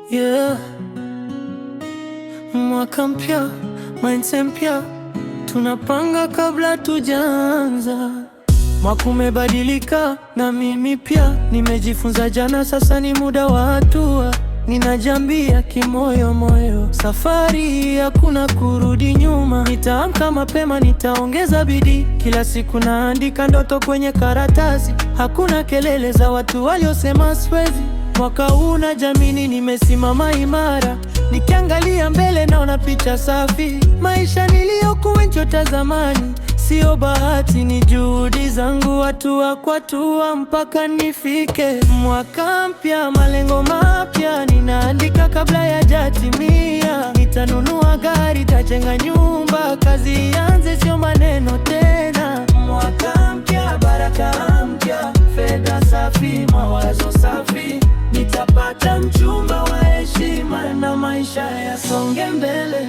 Yeah. Mwaka mpya, mindset mpya, tunapanga kabla tujaanza. Mwaka umebadilika na mimi pia nimejifunza jana, sasa ni muda wa hatua. Ninajambia kimoyo moyo, safari hakuna kurudi nyuma. Nitaamka mapema, nitaongeza bidii, kila siku naandika ndoto kwenye karatasi. Hakuna kelele za watu waliosema siwezi. Mwaka huu najiamini, nimesimama imara, nikiangalia mbele naona picha safi. Maisha niliyokuwa nchota zamani sio bahati, ni juhudi zangu, hatua kwa hatua mpaka nifike. Mwaka mpya, malengo mapya, ninaandika kabla ya jatimia. Nitanunua gari, nitajenga nyumba, kazi ianze, sio maneno tena. Mwaka mpya, baraka mpya, fedha safi, mawazo safi. Nitapata mchumba wa heshima na maisha yasonge mbele.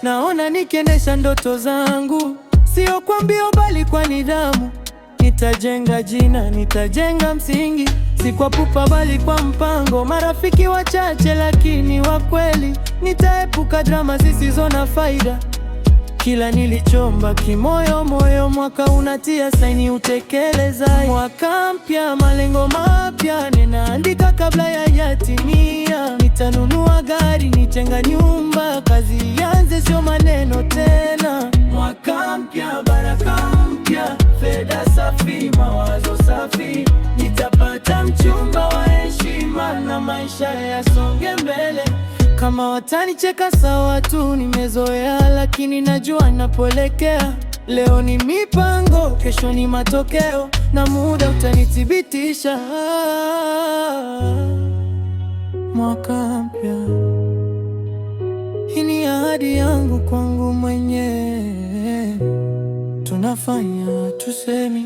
Naona nikiendesha ndoto zangu, sio kwa mbio bali kwa nidhamu. Nitajenga jina, nitajenga msingi, si kwa pupa bali kwa mpango. Marafiki wachache lakini wa kweli, nitaepuka drama zisizo na faida. Kila nilichomba kimoyo moyo, mwaka unatia saini utekelezaji. Mwaka mpya, malengo mapya, ninaandika kabla ya yatimia. Nitanunua gari, nitajenga nyumba, kazi ianze, sio maneno tena. Mwaka mpya, baraka mpya, fedha safi, mawazo safi. Nitapata mchumba wa heshima na maisha yasonge mbele. Kama watanicheka sawa tu, nimezoea, lakini najua napoelekea. Leo ni mipango, kesho ni matokeo, na muda utanithibitisha. Mwaka mpya, hii ni ahadi yangu kwangu mwenyewe. Tunafanya tusemi